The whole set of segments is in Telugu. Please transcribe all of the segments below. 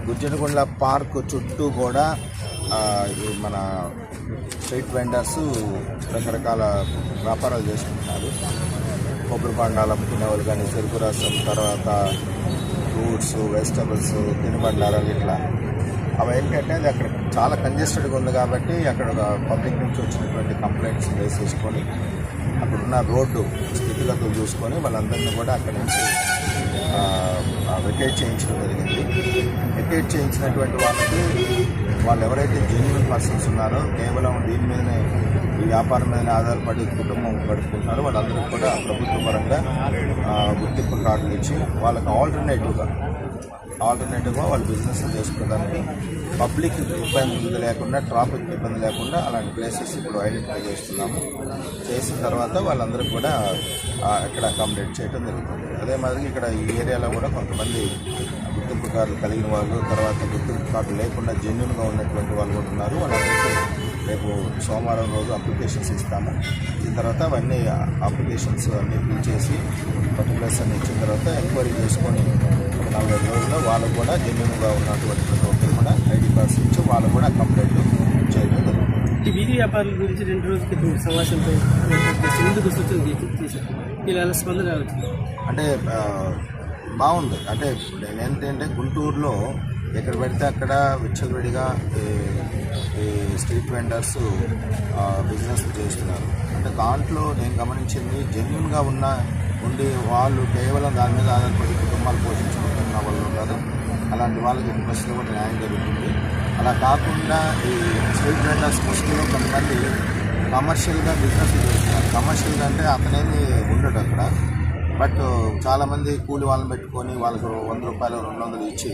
గుజ్జనగుండ్ల పార్క్ చుట్టూ కూడా మన స్ట్రీట్ వెండర్స్ రకరకాల వ్యాపారాలు చేసుకుంటున్నారు. కొబ్బరి బండాలు అమ్ముకునే వాళ్ళు కానీ, చెరుకు రసం, తర్వాత ఫ్రూట్స్, వెజిటబుల్స్, తినుబండారాలు ఇట్లా. అవి ఏంటంటే అది అక్కడ చాలా కంజెస్టెడ్గా ఉంది కాబట్టి అక్కడ పబ్లిక్ నుంచి వచ్చినటువంటి కంప్లైంట్స్ వేసేసుకొని అక్కడున్న రోడ్డు స్థితిగతులు చూసుకొని వాళ్ళందరినీ కూడా అక్కడి నుంచి వెకేట్ చేయించడం జరిగింది. వెకేట్ చేయించినటువంటి వాళ్ళు ఎవరైతే జెన్యూన్ పర్సన్స్ ఉన్నారో, కేవలం దీని మీదనే ఈ వ్యాపారం మీద ఆధారపడి కుటుంబం గడుపుకుంటున్నారో వాళ్ళందరికీ కూడా ప్రభుత్వ పరంగా గుర్తింపు కార్డులు ఇచ్చి వాళ్ళకి ఆల్టర్నేటివ్గా వాళ్ళు బిజినెస్ చేసుకోవడానికి పబ్లిక్ ఇబ్బంది లేకుండా, ట్రాఫిక్ ఇబ్బంది లేకుండా అలాంటి ప్లేసెస్ ఇప్పుడు ఐడెంటిఫై చేస్తున్నాము. చేసిన తర్వాత వాళ్ళందరికీ కూడా ఇక్కడ అకామిడేట్ చేయడం జరుగుతుంది. అదే మాదిరి ఇక్కడ ఈ ఏరియాలో కూడా కొంతమంది గుర్తింపు కార్డులు కలిగిన వాళ్ళు, తర్వాత గుర్తింపు కార్డు లేకుండా జెన్యూన్గా ఉన్నటువంటి వాళ్ళు కూడా ఉన్నారు. వాళ్ళందరికీ రేపు సోమవారం రోజు అప్లికేషన్స్ ఇస్తాము. ఇచ్చిన తర్వాత అవన్నీ అప్లికేషన్స్ అన్నీ ఫిల్ చేసి పర్టికులర్స్ అన్నీ ఇచ్చిన తర్వాత ఎంక్వైరీ చేసుకొని 45 రోజుల్లో వాళ్ళు కూడా జెన్యూన్గా ఉన్నటువంటి ప్రతి ఒక్కరు కూడా ఐడి కార్డ్స్ ఇచ్చి వాళ్ళు కూడా కంప్లైంట్ చేయడం జరుగుతుంది. వీధి వ్యాపారుల గురించి 2 రోజుల క్రితం సమావేశంతో ఎందుకు సూచన చేశారు? ఇలా స్పందన అంటే బాగుంది. అంటే ఏంటంటే గుంటూరులో ఎక్కడ పెడితే అక్కడ విచ్చలవిడిగా ఈ స్ట్రీట్ వెండర్స్ బిజినెస్ చేస్తున్నారు. అంటే దాంట్లో నేను గమనించింది, జెన్యూన్గా ఉండి వాళ్ళు కేవలం దాని మీద ఆధారపడి కుటుంబాలు పోషించుకుంటున్న వాళ్ళు ఉన్నారు. అలాంటి వాళ్ళకి ఇంట్రెస్ట్లో కూడా న్యాయం జరుగుతుంది. అలా కాకుండా ఈ స్ట్రీట్ వెండర్స్ ముసుగులో కొంతమంది కమర్షియల్గా బిజినెస్ చేస్తున్నారు. కమర్షియల్గా అంటే అతనేమి ఉండడు అక్కడ, బట్ చాలామంది కూలి వాళ్ళని పెట్టుకొని వాళ్ళకు 100 రూపాయలు 200 ఇచ్చి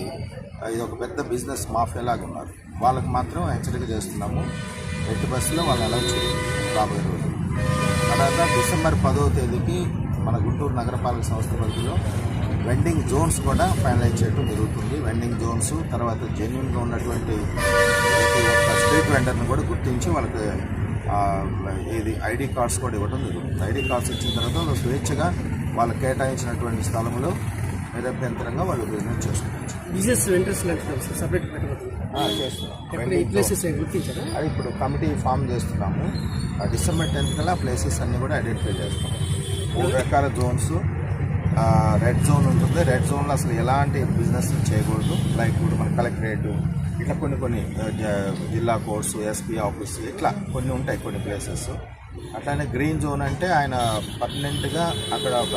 ఇది ఒక పెద్ద బిజినెస్ మాఫియా లాగా ఉన్నారు. వాళ్ళకి మాత్రం హెచ్చరిక చేస్తున్నాము, ఎట్టి బస్సులో వాళ్ళు అలౌ చేయాలి రాబోయే రోజు. తర్వాత డిసెంబర్ 10వ తేదీకి మన గుంటూరు నగరపాలక సంస్థ పరిధిలో వెండింగ్ జోన్స్ కూడా ఫైనలైజ్ చేయడం జరుగుతుంది. వెండింగ్ జోన్స్, తర్వాత జెన్యూన్గా ఉన్నటువంటి ప్రతి ఒక్క స్ట్రీట్ వెండర్ని కూడా గుర్తించి వాళ్ళకి ఇది ఐడి కార్డ్స్ కూడా ఇవ్వడం జరుగుతుంది. ఐడి కార్డ్స్ ఇచ్చిన తర్వాత స్వేచ్ఛగా వాళ్ళకి కేటాయించినటువంటి స్థలంలో నిరభ్యంతరంగా వాళ్ళు బిజినెస్ చేసుకోవచ్చు. బిజినెస్ వెండర్స్ సపరేట్ చేస్తున్నాం. అది ఇప్పుడు కమిటీ ఫామ్ చేస్తున్నాము. డిసెంబర్ 10th కల్లా ప్లేసెస్ అన్నీ కూడా ఐడెంటిఫై చేస్తాం. 3 రకాల జోన్స్. రెడ్ జోన్ ఉంటుంది. రెడ్ జోన్లో అసలు ఎలాంటి బిజినెస్ చేయకూడదు. లైక్ ఇప్పుడు మన కలెక్టరేట్ ఇట్లా కొన్ని జిల్లా కోర్ట్స్, ఎస్పీ ఆఫీస్ ఇట్లా కొన్ని ఉంటాయి కొన్ని ప్లేసెస్. అట్లానే గ్రీన్ జోన్ అంటే ఆయన పర్మనెంట్గా అక్కడ ఒక